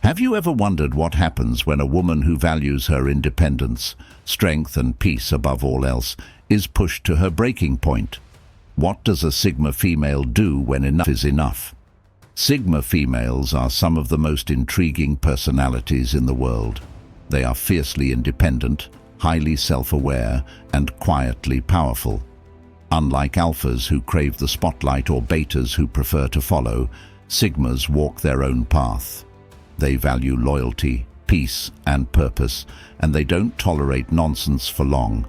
Have you ever wondered what happens when a woman who values her independence, strength and peace above all else is pushed to her breaking point? What does a Sigma female do when enough is enough? Sigma females are some of the most intriguing personalities in the world. They are fiercely independent, highly self-aware, and quietly powerful. Unlike alphas who crave the spotlight or betas who prefer to follow, Sigmas walk their own path. They value loyalty, peace, and purpose, and they don't tolerate nonsense for long.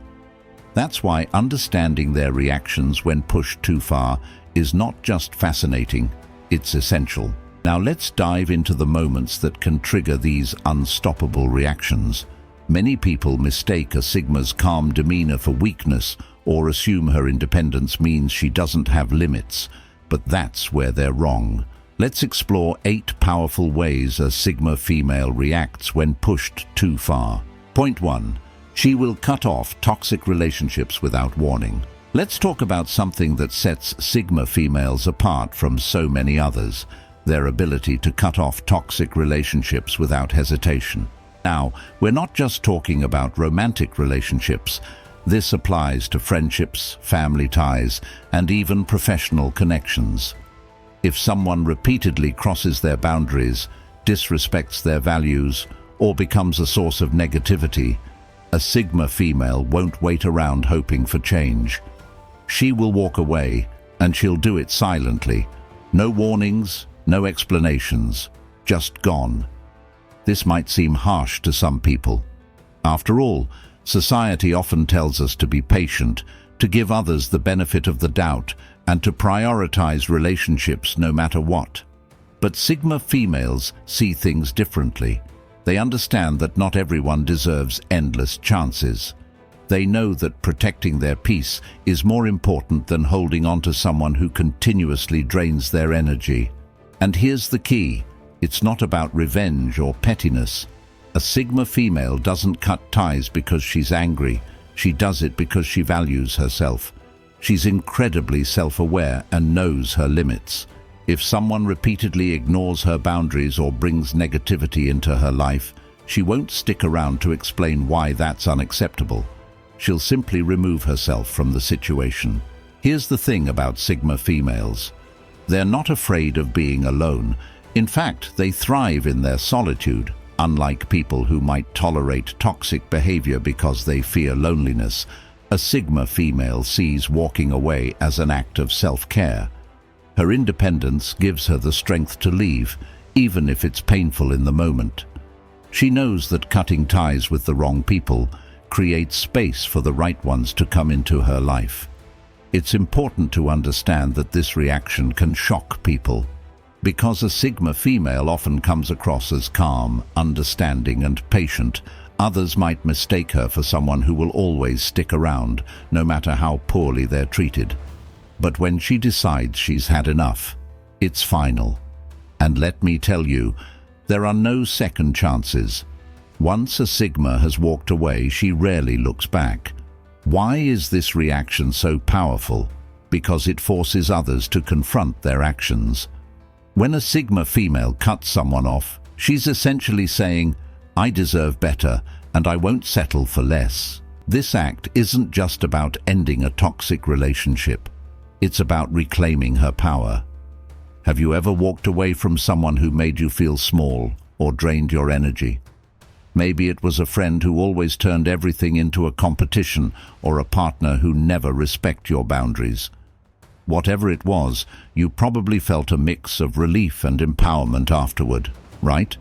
That's why understanding their reactions when pushed too far is not just fascinating, it's essential. Now let's dive into the moments that can trigger these unstoppable reactions. Many people mistake a Sigma's calm demeanor for weakness or assume her independence means she doesn't have limits, but that's where they're wrong. Let's explore 8 powerful ways a Sigma female reacts when pushed too far. Point 1. She will cut off toxic relationships without warning. Let's talk about something that sets Sigma females apart from so many others: their ability to cut off toxic relationships without hesitation. Now, we're not just talking about romantic relationships. This applies to friendships, family ties, and even professional connections. If someone repeatedly crosses their boundaries, disrespects their values, or becomes a source of negativity, a Sigma female won't wait around hoping for change. She will walk away, and she'll do it silently. No warnings, no explanations, just gone. This might seem harsh to some people. After all, society often tells us to be patient, to give others the benefit of the doubt, and to prioritize relationships no matter what. But Sigma females see things differently. They understand that not everyone deserves endless chances. They know that protecting their peace is more important than holding on to someone who continuously drains their energy. And here's the key: it's not about revenge or pettiness. A Sigma female doesn't cut ties because she's angry. She does it because she values herself. She's incredibly self-aware and knows her limits. If someone repeatedly ignores her boundaries or brings negativity into her life, she won't stick around to explain why that's unacceptable. She'll simply remove herself from the situation. Here's the thing about Sigma females: they're not afraid of being alone. In fact, they thrive in their solitude. Unlike people who might tolerate toxic behavior because they fear loneliness, a Sigma female sees walking away as an act of self-care. Her independence gives her the strength to leave, even if it's painful in the moment. She knows that cutting ties with the wrong people creates space for the right ones to come into her life. It's important to understand that this reaction can shock people. Because a Sigma female often comes across as calm, understanding, and patient, others might mistake her for someone who will always stick around, no matter how poorly they're treated. But when she decides she's had enough, it's final. And let me tell you, there are no second chances. Once a Sigma has walked away, she rarely looks back. Why is this reaction so powerful? Because it forces others to confront their actions. When a Sigma female cuts someone off, she's essentially saying, "I deserve better, and I won't settle for less." This act isn't just about ending a toxic relationship. It's about reclaiming her power. Have you ever walked away from someone who made you feel small or drained your energy? Maybe it was a friend who always turned everything into a competition, or a partner who never respected your boundaries. Whatever it was, you probably felt a mix of relief and empowerment afterward, right?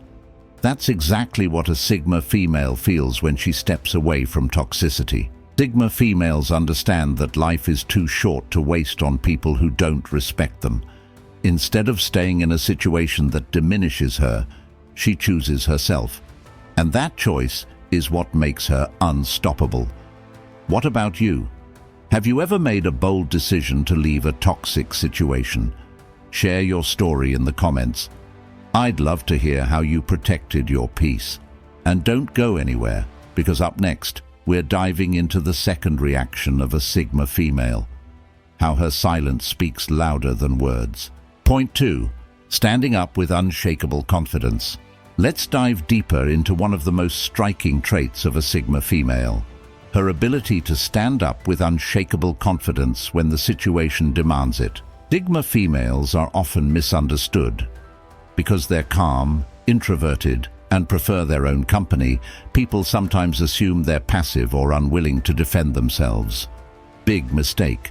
That's exactly what a Sigma female feels when she steps away from toxicity. Sigma females understand that life is too short to waste on people who don't respect them. Instead of staying in a situation that diminishes her, she chooses herself. And that choice is what makes her unstoppable. What about you? Have you ever made a bold decision to leave a toxic situation? Share your story in the comments. I'd love to hear how you protected your peace. And don't go anywhere, because up next, we're diving into the second reaction of a Sigma female: how her silence speaks louder than words. Point 2. Standing up with unshakable confidence. Let's dive deeper into one of the most striking traits of a Sigma female: her ability to stand up with unshakable confidence when the situation demands it. Sigma females are often misunderstood. Because they're calm, introverted, and prefer their own company, people sometimes assume they're passive or unwilling to defend themselves. Big mistake.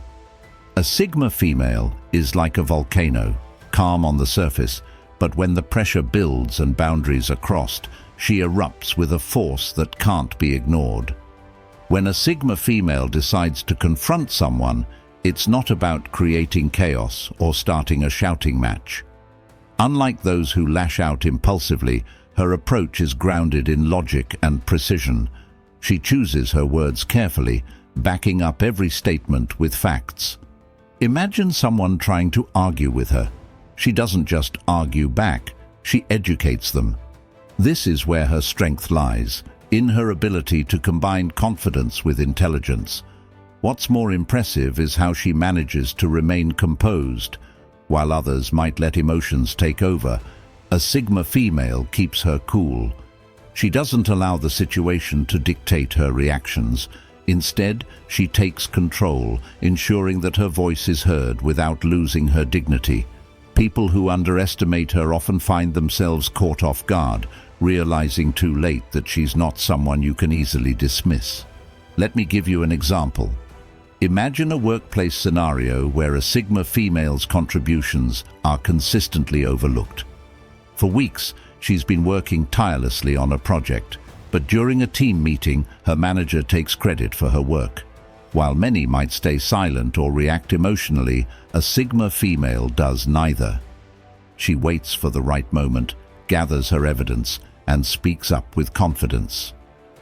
A Sigma female is like a volcano, calm on the surface, but when the pressure builds and boundaries are crossed, she erupts with a force that can't be ignored. When a Sigma female decides to confront someone, it's not about creating chaos or starting a shouting match. Unlike those who lash out impulsively, her approach is grounded in logic and precision. She chooses her words carefully, backing up every statement with facts. Imagine someone trying to argue with her. She doesn't just argue back, she educates them. This is where her strength lies, in her ability to combine confidence with intelligence. What's more impressive is how she manages to remain composed. While others might let emotions take over, a Sigma female keeps her cool. She doesn't allow the situation to dictate her reactions. Instead, she takes control, ensuring that her voice is heard without losing her dignity. People who underestimate her often find themselves caught off guard, realizing too late that she's not someone you can easily dismiss. Let me give you an example. Imagine a workplace scenario where a Sigma female's contributions are consistently overlooked. For weeks, she's been working tirelessly on a project, but during a team meeting, her manager takes credit for her work. While many might stay silent or react emotionally, a Sigma female does neither. She waits for the right moment, gathers her evidence, and speaks up with confidence.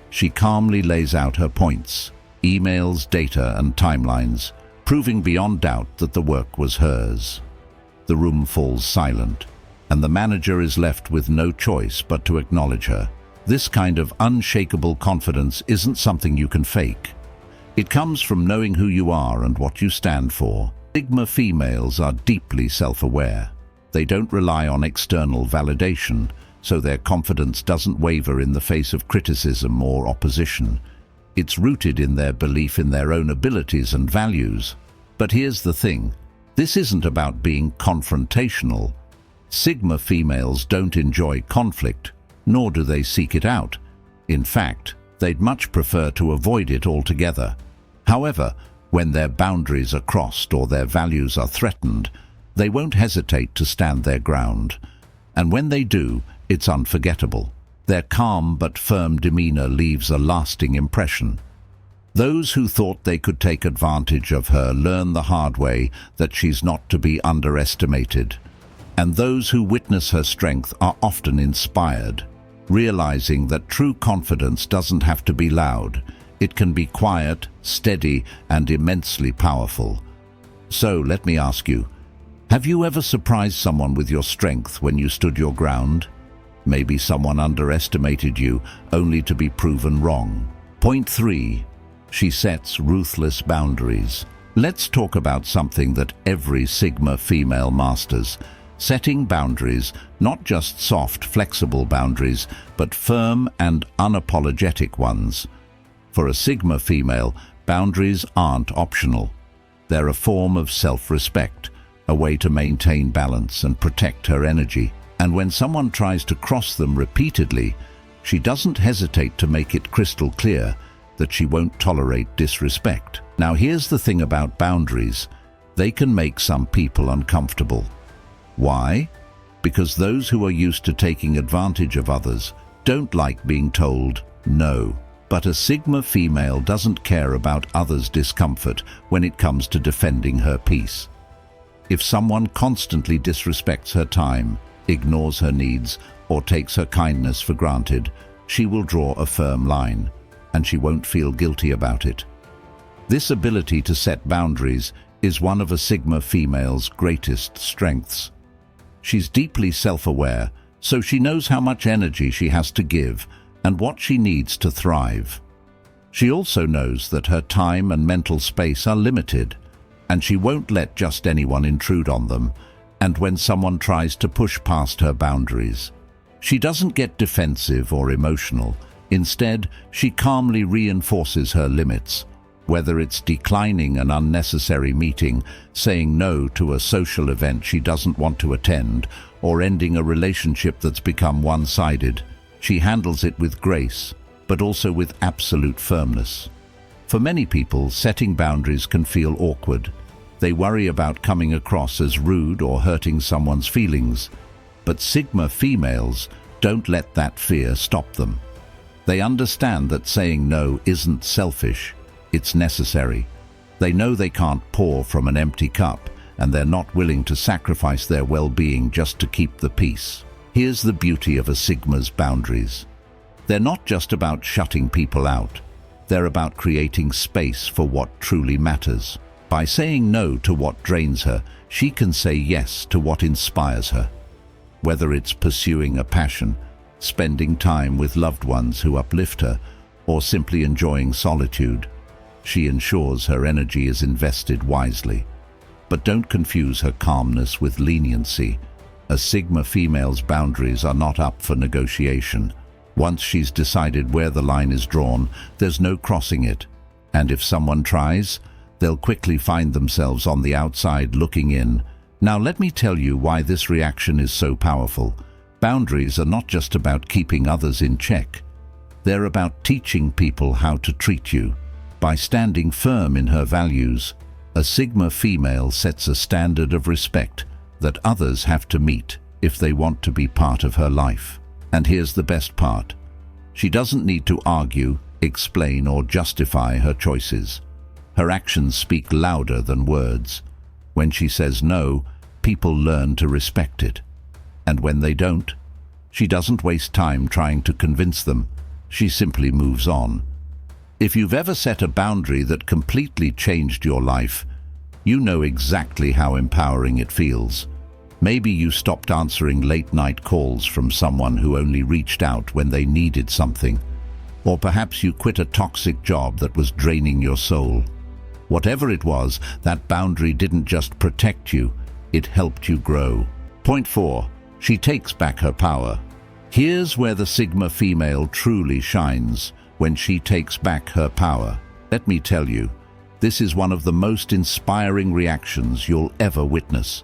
She calmly lays out her points, emails, data, and timelines, proving beyond doubt that the work was hers. The room falls silent, and the manager is left with no choice but to acknowledge her. This kind of unshakable confidence isn't something you can fake. It comes from knowing who you are and what you stand for. Sigma females are deeply self-aware. They don't rely on external validation, so their confidence doesn't waver in the face of criticism or opposition. It's rooted in their belief in their own abilities and values. But here's the thing, this isn't about being confrontational. Sigma females don't enjoy conflict, nor do they seek it out. In fact, they'd much prefer to avoid it altogether. However, when their boundaries are crossed or their values are threatened, they won't hesitate to stand their ground. And when they do, it's unforgettable. Their calm but firm demeanor leaves a lasting impression. Those who thought they could take advantage of her learn the hard way that she's not to be underestimated. And those who witness her strength are often inspired, realizing that true confidence doesn't have to be loud. It can be quiet, steady, and immensely powerful. So let me ask you, have you ever surprised someone with your strength when you stood your ground? Maybe someone underestimated you, only to be proven wrong. Point 3. She sets ruthless boundaries. Let's talk about something that every Sigma female masters: setting boundaries, not just soft, flexible boundaries, but firm and unapologetic ones. For a Sigma female, boundaries aren't optional. They're a form of self-respect, a way to maintain balance and protect her energy. And when someone tries to cross them repeatedly, she doesn't hesitate to make it crystal clear that she won't tolerate disrespect. Now here's the thing about boundaries: they can make some people uncomfortable. Why? Because those who are used to taking advantage of others don't like being told no. But a Sigma female doesn't care about others' discomfort when it comes to defending her peace. If someone constantly disrespects her time, ignores her needs, or takes her kindness for granted, she will draw a firm line, and she won't feel guilty about it. This ability to set boundaries is one of a Sigma female's greatest strengths. She's deeply self-aware, so she knows how much energy she has to give and what she needs to thrive. She also knows that her time and mental space are limited, and she won't let just anyone intrude on them. And when someone tries to push past her boundaries, She doesn't get defensive or emotional. Instead, she calmly reinforces her limits. Whether it's declining an unnecessary meeting, saying no to a social event she doesn't want to attend, or ending a relationship that's become one-sided, she handles it with grace, but also with absolute firmness. For many people, setting boundaries can feel awkward. They worry about coming across as rude or hurting someone's feelings. But Sigma females don't let that fear stop them. They understand that saying no isn't selfish, it's necessary. They know they can't pour from an empty cup, and they're not willing to sacrifice their well-being just to keep the peace. Here's the beauty of a Sigma's boundaries. They're not just about shutting people out. They're about creating space for what truly matters. By saying no to what drains her, she can say yes to what inspires her. Whether it's pursuing a passion, spending time with loved ones who uplift her, or simply enjoying solitude, she ensures her energy is invested wisely. But don't confuse her calmness with leniency. A Sigma female's boundaries are not up for negotiation. Once she's decided where the line is drawn, there's no crossing it. And if someone tries, they'll quickly find themselves on the outside looking in. Now let me tell you why this reaction is so powerful. Boundaries are not just about keeping others in check. They're about teaching people how to treat you. By standing firm in her values, a Sigma female sets a standard of respect that others have to meet if they want to be part of her life. And here's the best part. She doesn't need to argue, explain, or justify her choices. Her actions speak louder than words. When she says no, people learn to respect it. And when they don't, she doesn't waste time trying to convince them. She simply moves on. If you've ever set a boundary that completely changed your life, you know exactly how empowering it feels. Maybe you stopped answering late-night calls from someone who only reached out when they needed something. Or perhaps you quit a toxic job that was draining your soul. Whatever it was, that boundary didn't just protect you, it helped you grow. Point 4. She takes back her power. Here's where the Sigma female truly shines, when she takes back her power. Let me tell you, this is one of the most inspiring reactions you'll ever witness.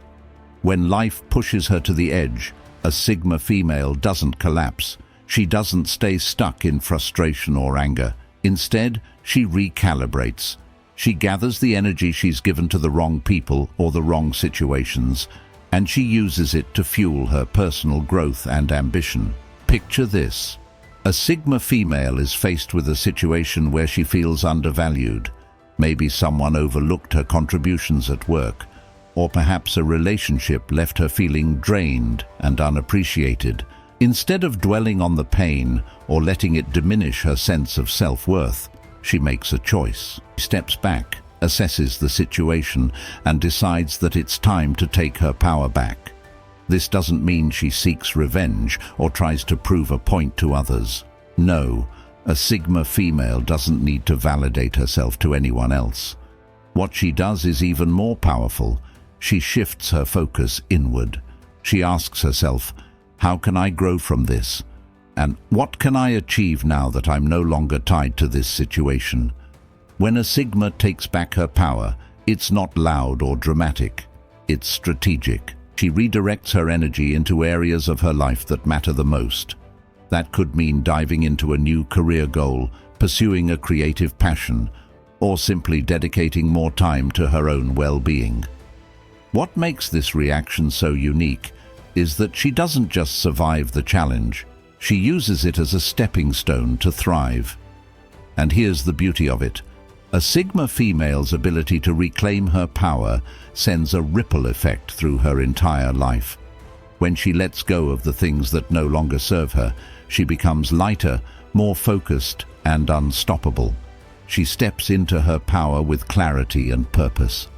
When life pushes her to the edge, a Sigma female doesn't collapse. She doesn't stay stuck in frustration or anger. Instead, she recalibrates. She gathers the energy she's given to the wrong people or the wrong situations, and she uses it to fuel her personal growth and ambition. Picture this. A Sigma female is faced with a situation where she feels undervalued. Maybe someone overlooked her contributions at work, or perhaps a relationship left her feeling drained and unappreciated. Instead of dwelling on the pain or letting it diminish her sense of self-worth, she makes a choice. She steps back, assesses the situation, and decides that it's time to take her power back. This doesn't mean she seeks revenge or tries to prove a point to others. No, a Sigma female doesn't need to validate herself to anyone else. What she does is even more powerful. She shifts her focus inward. She asks herself, how can I grow from this? And what can I achieve now that I'm no longer tied to this situation? When a Sigma takes back her power, it's not loud or dramatic. It's strategic. She redirects her energy into areas of her life that matter the most. That could mean diving into a new career goal, pursuing a creative passion, or simply dedicating more time to her own well-being. What makes this reaction so unique is that she doesn't just survive the challenge, she uses it as a stepping stone to thrive. And here's the beauty of it. A Sigma female's ability to reclaim her power sends a ripple effect through her entire life. When she lets go of the things that no longer serve her, she becomes lighter, more focused, and unstoppable. She steps into her power with clarity and purpose.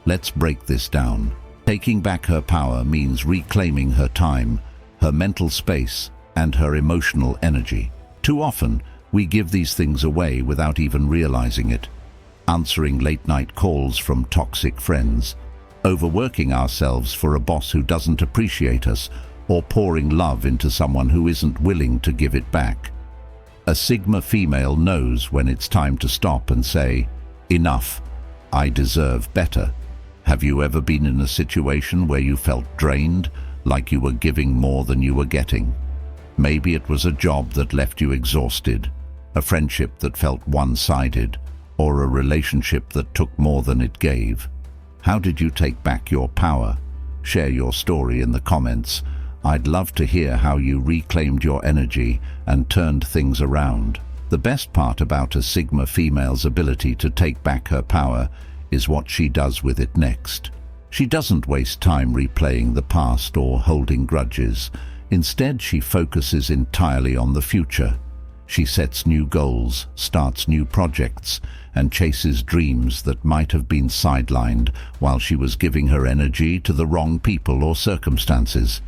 Let's break this down. Taking back her power means reclaiming her time, her mental space, and her emotional energy. Too often, we give these things away without even realizing it. Answering late-night calls from toxic friends, overworking ourselves for a boss who doesn't appreciate us, or pouring love into someone who isn't willing to give it back. A Sigma female knows when it's time to stop and say, "Enough, I deserve better." Have you ever been in a situation where you felt drained, like you were giving more than you were getting? Maybe it was a job that left you exhausted, a friendship that felt one-sided, or a relationship that took more than it gave. How did you take back your power? Share your story in the comments. I'd love to hear how you reclaimed your energy and turned things around. The best part about a Sigma female's ability to take back her power is what she does with it next. She doesn't waste time replaying the past or holding grudges. Instead, she focuses entirely on the future. She sets new goals, starts new projects, and chases dreams that might have been sidelined while she was giving her energy to the wrong people or circumstances.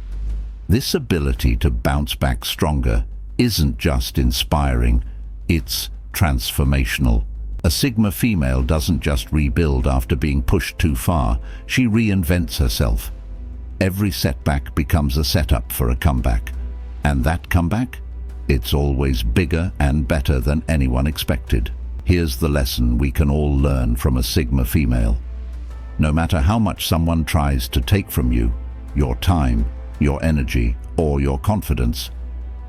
This ability to bounce back stronger isn't just inspiring, it's transformational. A Sigma female doesn't just rebuild after being pushed too far, she reinvents herself. Every setback becomes a setup for a comeback. And that comeback? It's always bigger and better than anyone expected. Here's the lesson we can all learn from a Sigma female. No matter how much someone tries to take from you, your time, your energy, or your confidence,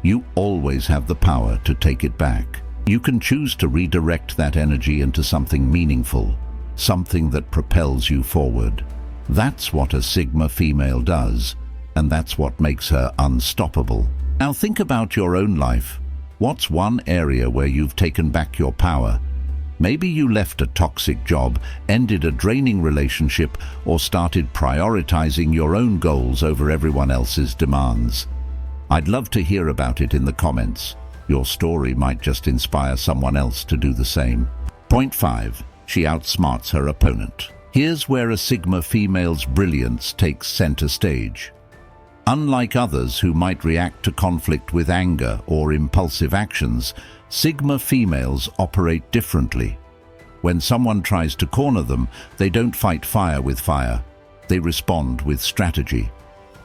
you always have the power to take it back. You can choose to redirect that energy into something meaningful, something that propels you forward. That's what a Sigma female does, and that's what makes her unstoppable. Now think about your own life. What's one area where you've taken back your power? Maybe you left a toxic job, ended a draining relationship, or started prioritizing your own goals over everyone else's demands. I'd love to hear about it in the comments. Your story might just inspire someone else to do the same. Point 5. She outsmarts her opponent. Here's where a Sigma female's brilliance takes center stage. Unlike others who might react to conflict with anger or impulsive actions, Sigma females operate differently. When someone tries to corner them, they don't fight fire with fire. They respond with strategy.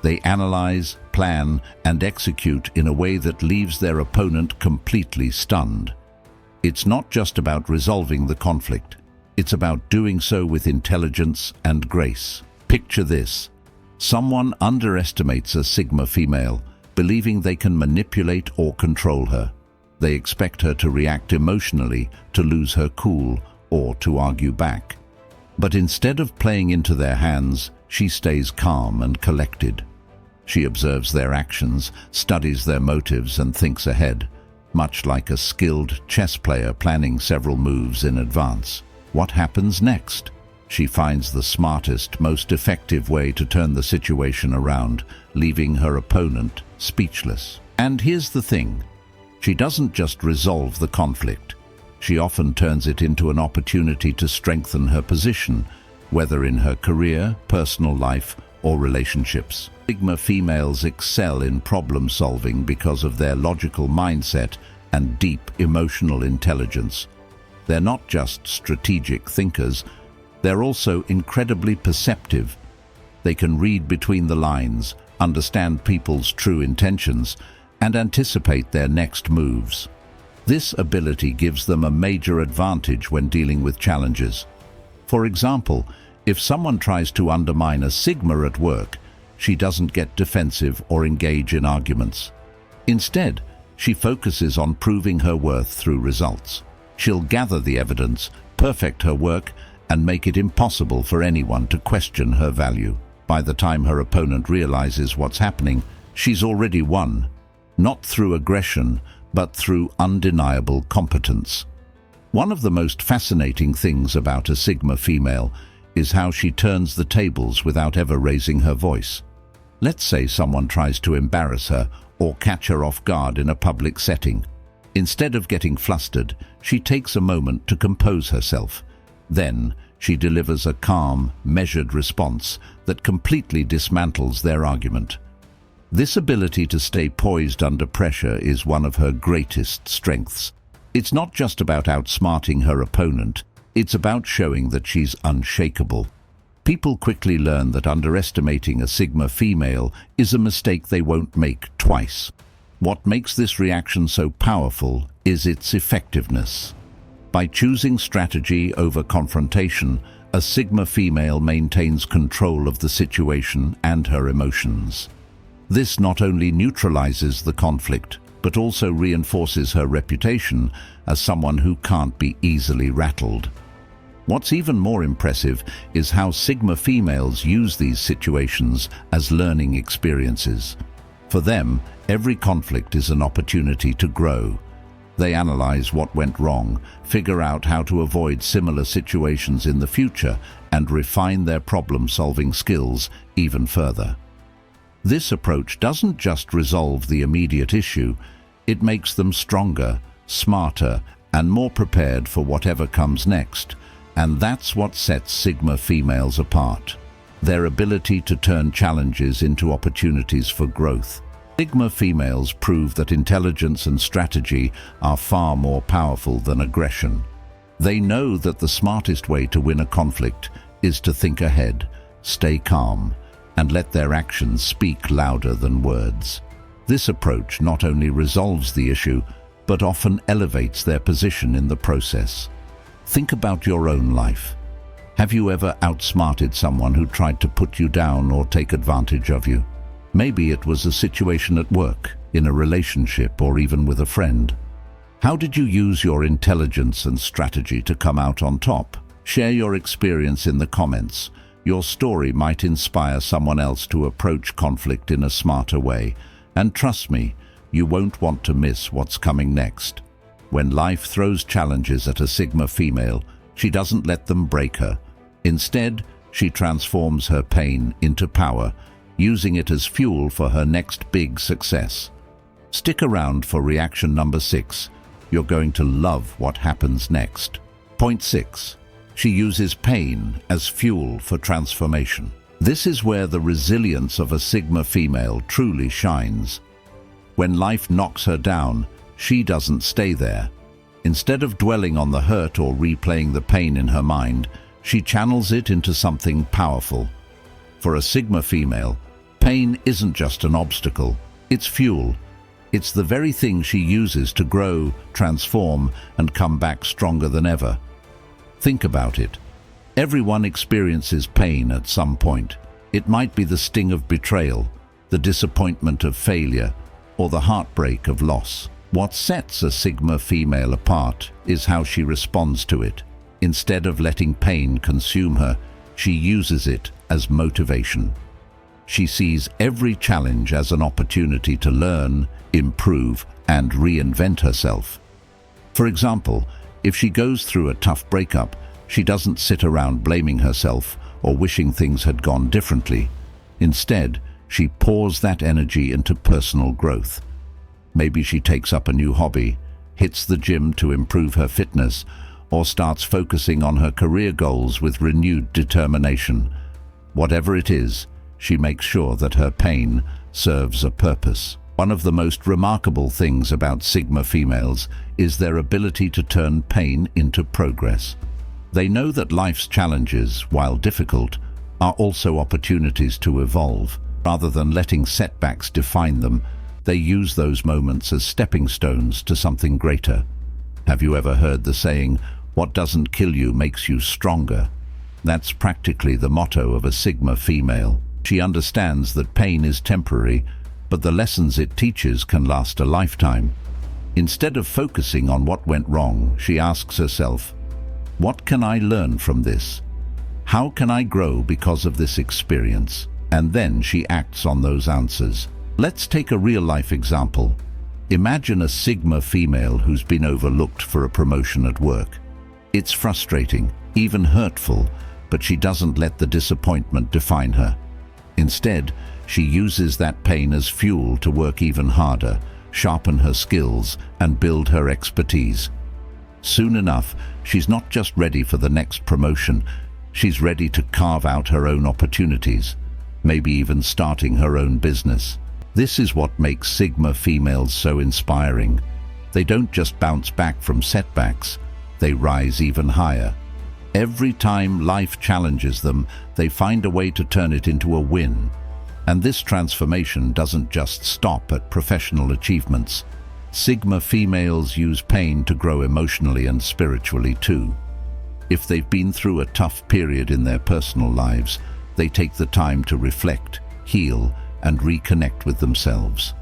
They analyze, plan, and execute in a way that leaves their opponent completely stunned. It's not just about resolving the conflict. It's about doing so with intelligence and grace. Picture this. Someone underestimates a Sigma female, believing they can manipulate or control her. They expect her to react emotionally, to lose her cool, or to argue back. But instead of playing into their hands, she stays calm and collected. She observes their actions, studies their motives, and thinks ahead, much like a skilled chess player planning several moves in advance. What happens next? She finds the smartest, most effective way to turn the situation around, leaving her opponent speechless. And here's the thing. She doesn't just resolve the conflict. She often turns it into an opportunity to strengthen her position, whether in her career, personal life, or relationships. Sigma females excel in problem solving because of their logical mindset and deep emotional intelligence. They're not just strategic thinkers, they're also incredibly perceptive. They can read between the lines, understand people's true intentions, and anticipate their next moves. This ability gives them a major advantage when dealing with challenges. For example, if someone tries to undermine a Sigma at work, she doesn't get defensive or engage in arguments. Instead, she focuses on proving her worth through results. She'll gather the evidence, perfect her work, and make it impossible for anyone to question her value. By the time her opponent realizes what's happening, she's already won, not through aggression, but through undeniable competence. One of the most fascinating things about a Sigma female is how she turns the tables without ever raising her voice. Let's say someone tries to embarrass her or catch her off guard in a public setting. Instead of getting flustered, she takes a moment to compose herself. Then, she delivers a calm, measured response that completely dismantles their argument. This ability to stay poised under pressure is one of her greatest strengths. It's not just about outsmarting her opponent, it's about showing that she's unshakable. People quickly learn that underestimating a Sigma female is a mistake they won't make twice. What makes this reaction so powerful is its effectiveness. By choosing strategy over confrontation, a Sigma female maintains control of the situation and her emotions. This not only neutralizes the conflict, but also reinforces her reputation as someone who can't be easily rattled. What's even more impressive is how Sigma females use these situations as learning experiences. For them, every conflict is an opportunity to grow. They analyze what went wrong, figure out how to avoid similar situations in the future, and refine their problem-solving skills even further. This approach doesn't just resolve the immediate issue, it makes them stronger, smarter, and more prepared for whatever comes next. And that's what sets Sigma females apart: their ability to turn challenges into opportunities for growth. Sigma females prove that intelligence and strategy are far more powerful than aggression. They know that the smartest way to win a conflict is to think ahead, stay calm, and let their actions speak louder than words. This approach not only resolves the issue, but often elevates their position in the process. Think about your own life. Have you ever outsmarted someone who tried to put you down or take advantage of you? Maybe it was a situation at work, in a relationship, or even with a friend. How did you use your intelligence and strategy to come out on top? Share your experience in the comments. Your story might inspire someone else to approach conflict in a smarter way. And trust me, you won't want to miss what's coming next. When life throws challenges at a Sigma female, she doesn't let them break her. Instead, she transforms her pain into power, using it as fuel for her next big success. Stick around for reaction number 6. You're going to love what happens next. Point 6. She uses pain as fuel for transformation. This is where the resilience of a Sigma female truly shines. When life knocks her down, she doesn't stay there. Instead of dwelling on the hurt or replaying the pain in her mind, she channels it into something powerful. For a Sigma female, pain isn't just an obstacle, it's fuel. It's the very thing she uses to grow, transform, and come back stronger than ever. Think about it. Everyone experiences pain at some point. It might be the sting of betrayal, the disappointment of failure, or the heartbreak of loss. What sets a Sigma female apart is how she responds to it. Instead of letting pain consume her, she uses it as motivation. She sees every challenge as an opportunity to learn, improve, and reinvent herself. For example, if she goes through a tough breakup, she doesn't sit around blaming herself or wishing things had gone differently. Instead, she pours that energy into personal growth. Maybe she takes up a new hobby, hits the gym to improve her fitness, or starts focusing on her career goals with renewed determination. Whatever it is, she makes sure that her pain serves a purpose. One of the most remarkable things about Sigma females is their ability to turn pain into progress. They know that life's challenges, while difficult, are also opportunities to evolve. Rather than letting setbacks define them, they use those moments as stepping stones to something greater. Have you ever heard the saying, "What doesn't kill you makes you stronger"? That's practically the motto of a Sigma female. She understands that pain is temporary, but the lessons it teaches can last a lifetime. Instead of focusing on what went wrong, she asks herself, "What can I learn from this? How can I grow because of this experience?" And then she acts on those answers. Let's take a real-life example. Imagine a Sigma female who's been overlooked for a promotion at work. It's frustrating, even hurtful, but she doesn't let the disappointment define her. Instead, she uses that pain as fuel to work even harder, sharpen her skills, and build her expertise. Soon enough, she's not just ready for the next promotion, she's ready to carve out her own opportunities, maybe even starting her own business. This is what makes Sigma females so inspiring. They don't just bounce back from setbacks, they rise even higher. Every time life challenges them, they find a way to turn it into a win. And this transformation doesn't just stop at professional achievements. Sigma females use pain to grow emotionally and spiritually too. If they've been through a tough period in their personal lives, they take the time to reflect, heal, and reconnect with themselves.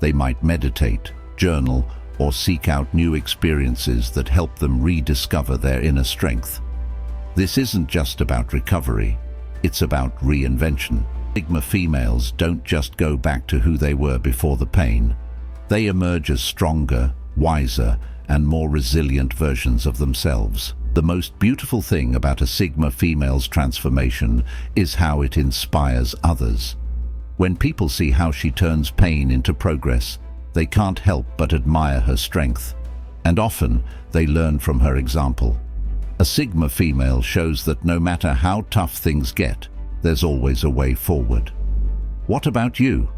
They might meditate, journal, or seek out new experiences that help them rediscover their inner strength. This isn't just about recovery, it's about reinvention. Sigma females don't just go back to who they were before the pain. They emerge as stronger, wiser, and more resilient versions of themselves. The most beautiful thing about a Sigma female's transformation is how it inspires others. When people see how she turns pain into progress, they can't help but admire her strength, and often they learn from her example. A Sigma female shows that no matter how tough things get, there's always a way forward. What about you?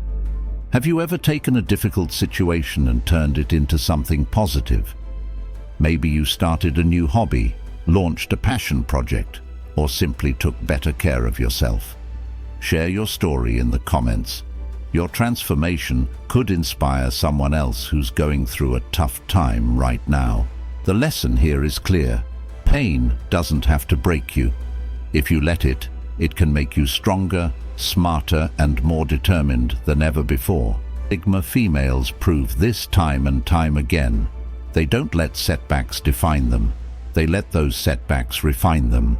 Have you ever taken a difficult situation and turned it into something positive? Maybe you started a new hobby, launched a passion project, or simply took better care of yourself. Share your story in the comments. Your transformation could inspire someone else who's going through a tough time right now. The lesson here is clear. Pain doesn't have to break you. If you let it, it can make you stronger, smarter, and more determined than ever before. Sigma females prove this time and time again. They don't let setbacks define them. They let those setbacks refine them.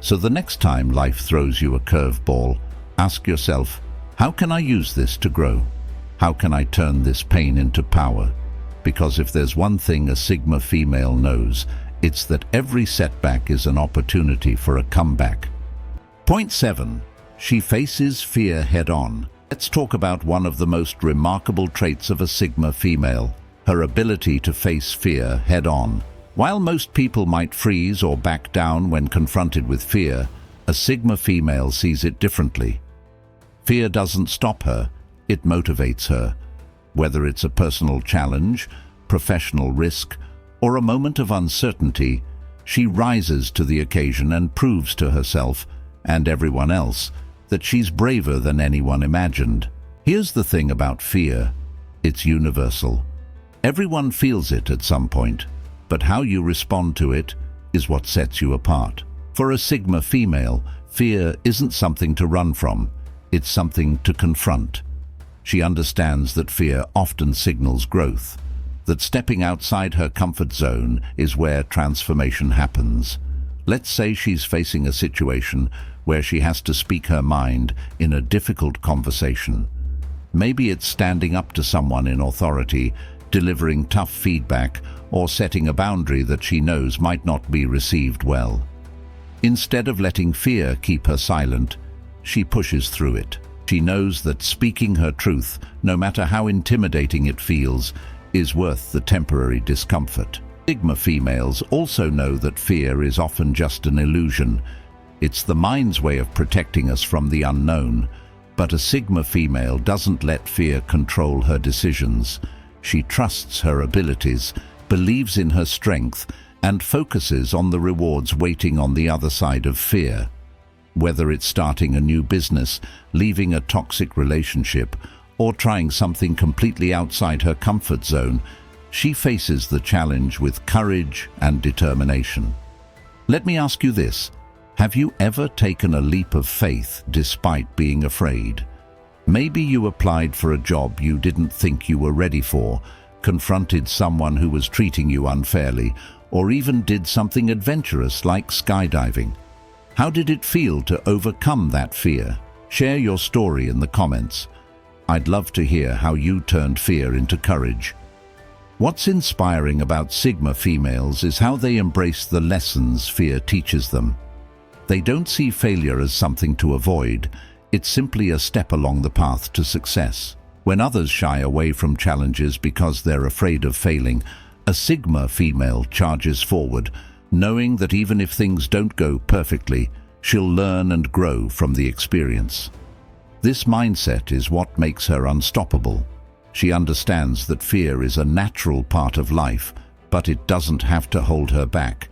So the next time life throws you a curveball, ask yourself, how can I use this to grow? How can I turn this pain into power? Because if there's one thing a Sigma female knows, it's that every setback is an opportunity for a comeback. Point 7. She faces fear head-on. Let's talk about one of the most remarkable traits of a Sigma female, her ability to face fear head-on. While most people might freeze or back down when confronted with fear, a Sigma female sees it differently. Fear doesn't stop her, it motivates her. Whether it's a personal challenge, professional risk, or a moment of uncertainty, she rises to the occasion and proves to herself and everyone else that she's braver than anyone imagined. Here's the thing about fear. It's universal. Everyone feels it at some point, but how you respond to it is what sets you apart. For a Sigma female, fear isn't something to run from, it's something to confront. She understands that fear often signals growth, that stepping outside her comfort zone is where transformation happens. Let's say she's facing a situation where she has to speak her mind in a difficult conversation. Maybe it's standing up to someone in authority, delivering tough feedback, or setting a boundary that she knows might not be received well. Instead of letting fear keep her silent, she pushes through it. She knows that speaking her truth, no matter how intimidating it feels, is worth the temporary discomfort. Sigma females also know that fear is often just an illusion. It's the mind's way of protecting us from the unknown. But a Sigma female doesn't let fear control her decisions. She trusts her abilities, believes in her strength, and focuses on the rewards waiting on the other side of fear. Whether it's starting a new business, leaving a toxic relationship, or trying something completely outside her comfort zone, she faces the challenge with courage and determination. Let me ask you this. Have you ever taken a leap of faith despite being afraid? Maybe you applied for a job you didn't think you were ready for, confronted someone who was treating you unfairly, or even did something adventurous like skydiving. How did it feel to overcome that fear? Share your story in the comments. I'd love to hear how you turned fear into courage. What's inspiring about Sigma females is how they embrace the lessons fear teaches them. They don't see failure as something to avoid. It's simply a step along the path to success. When others shy away from challenges because they're afraid of failing, a Sigma female charges forward, knowing that even if things don't go perfectly, she'll learn and grow from the experience. This mindset is what makes her unstoppable. She understands that fear is a natural part of life, but it doesn't have to hold her back.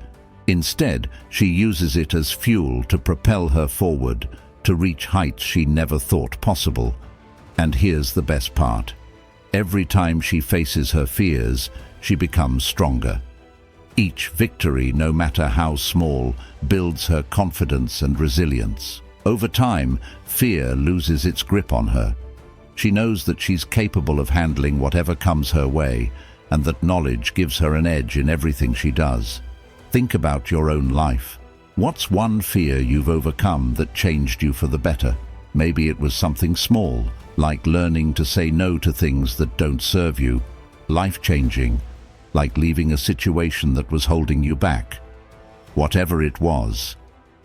Instead, she uses it as fuel to propel her forward, to reach heights she never thought possible. And here's the best part. Every time she faces her fears, she becomes stronger. Each victory, no matter how small, builds her confidence and resilience. Over time, fear loses its grip on her. She knows that she's capable of handling whatever comes her way, and that knowledge gives her an edge in everything she does. Think about your own life. What's one fear you've overcome that changed you for the better? Maybe it was something small, like learning to say no to things that don't serve you. Life-changing, like leaving a situation that was holding you back. Whatever it was,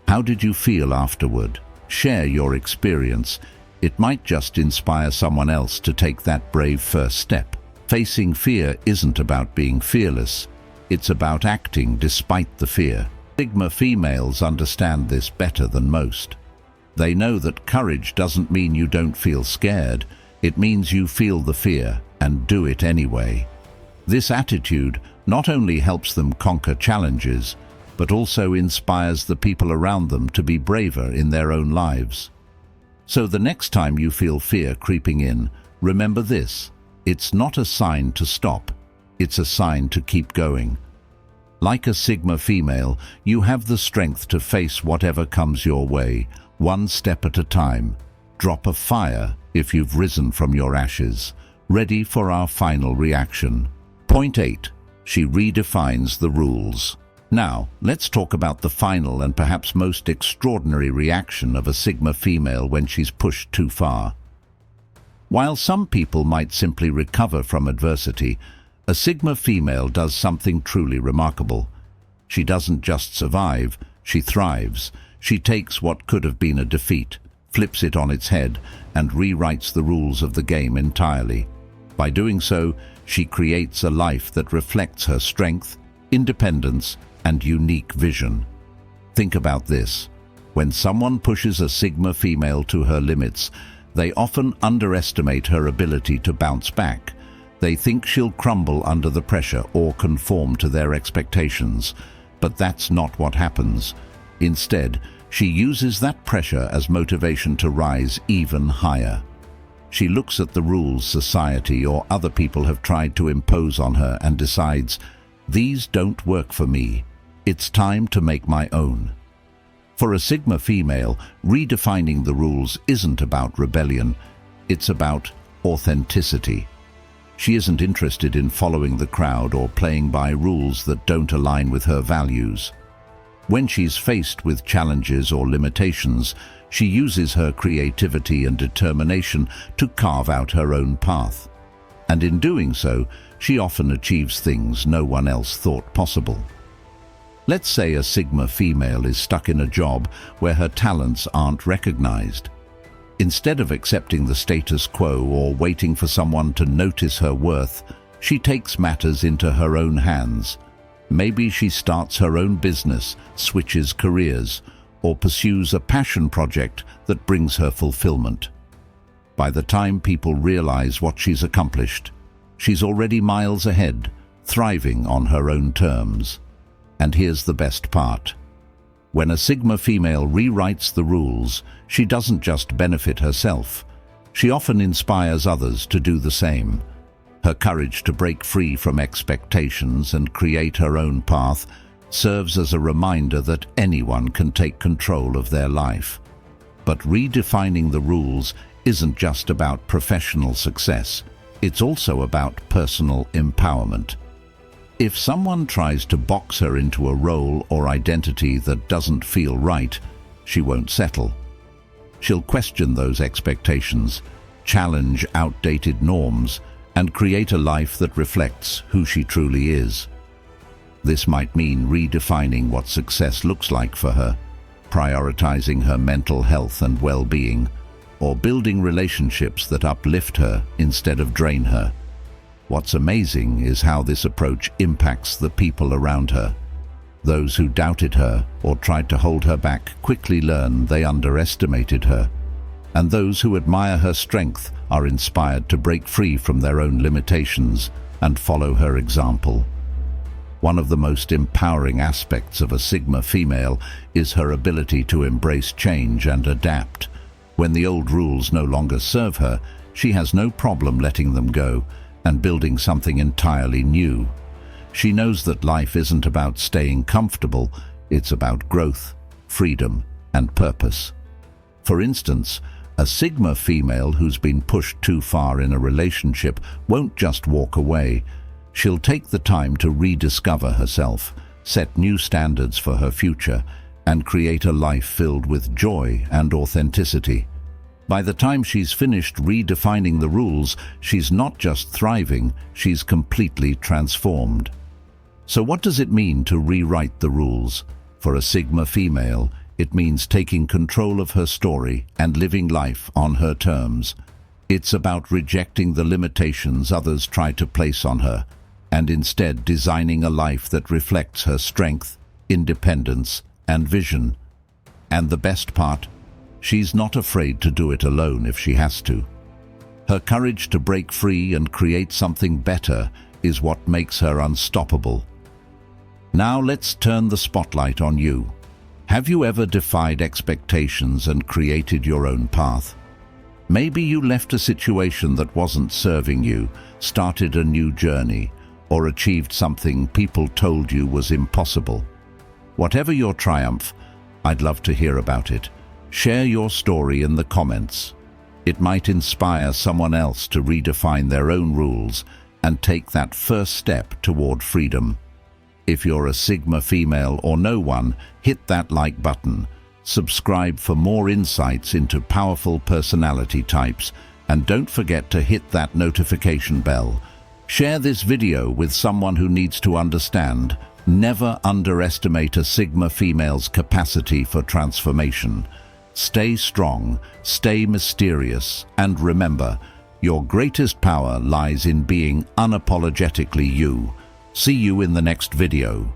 how did you feel afterward? Share your experience. It might just inspire someone else to take that brave first step. Facing fear isn't about being fearless. It's about acting despite the fear. Sigma females understand this better than most. They know that courage doesn't mean you don't feel scared. It means you feel the fear and do it anyway. This attitude not only helps them conquer challenges, but also inspires the people around them to be braver in their own lives. So the next time you feel fear creeping in, remember this: it's not a sign to stop, it's a sign to keep going. Like a Sigma female, you have the strength to face whatever comes your way, one step at a time. Drop a fire if you've risen from your ashes. Ready for our final reaction. Point 8. She redefines the rules. Now, let's talk about the final and perhaps most extraordinary reaction of a Sigma female when she's pushed too far. While some people might simply recover from adversity, a Sigma female does something truly remarkable. She doesn't just survive, she thrives. She takes what could have been a defeat, flips it on its head, and rewrites the rules of the game entirely. By doing so, she creates a life that reflects her strength, independence, and unique vision. Think about this. When someone pushes a Sigma female to her limits, they often underestimate her ability to bounce back. They think she'll crumble under the pressure or conform to their expectations. But that's not what happens. Instead, she uses that pressure as motivation to rise even higher. She looks at the rules society or other people have tried to impose on her and decides, these don't work for me. It's time to make my own. For a Sigma female, redefining the rules isn't about rebellion, it's about authenticity. She isn't interested in following the crowd or playing by rules that don't align with her values. When she's faced with challenges or limitations, she uses her creativity and determination to carve out her own path. And in doing so, she often achieves things no one else thought possible. Let's say a Sigma female is stuck in a job where her talents aren't recognized. Instead of accepting the status quo or waiting for someone to notice her worth, she takes matters into her own hands. Maybe she starts her own business, switches careers, or pursues a passion project that brings her fulfillment. By the time people realize what she's accomplished, she's already miles ahead, thriving on her own terms. And here's the best part. When a Sigma female rewrites the rules, she doesn't just benefit herself. She often inspires others to do the same. Her courage to break free from expectations and create her own path serves as a reminder that anyone can take control of their life. But redefining the rules isn't just about professional success. It's also about personal empowerment. If someone tries to box her into a role or identity that doesn't feel right, she won't settle. She'll question those expectations, challenge outdated norms, and create a life that reflects who she truly is. This might mean redefining what success looks like for her, prioritizing her mental health and well-being, or building relationships that uplift her instead of drain her. What's amazing is how this approach impacts the people around her. Those who doubted her or tried to hold her back quickly learn they underestimated her, and those who admire her strength are inspired to break free from their own limitations and follow her example. One of the most empowering aspects of a Sigma female is her ability to embrace change and adapt. When the old rules no longer serve her, she has no problem letting them go and building something entirely new. She knows that life isn't about staying comfortable, it's about growth, freedom, and purpose. For instance, a Sigma female who's been pushed too far in a relationship won't just walk away. She'll take the time to rediscover herself, set new standards for her future, and create a life filled with joy and authenticity. By the time she's finished redefining the rules, she's not just thriving, she's completely transformed. So what does it mean to rewrite the rules? For a Sigma female, it means taking control of her story and living life on her terms. It's about rejecting the limitations others try to place on her, and instead designing a life that reflects her strength, independence, and vision. And the best part? She's not afraid to do it alone if she has to. Her courage to break free and create something better is what makes her unstoppable. Now let's turn the spotlight on you. Have you ever defied expectations and created your own path? Maybe you left a situation that wasn't serving you, started a new journey, or achieved something people told you was impossible. Whatever your triumph, I'd love to hear about it. Share your story in the comments. It might inspire someone else to redefine their own rules and take that first step toward freedom. If you're a Sigma female or no one, hit that like button. Subscribe for more insights into powerful personality types, and don't forget to hit that notification bell. Share this video with someone who needs to understand. Never underestimate a Sigma female's capacity for transformation. Stay strong, stay mysterious, and remember, your greatest power lies in being unapologetically you. See you in the next video.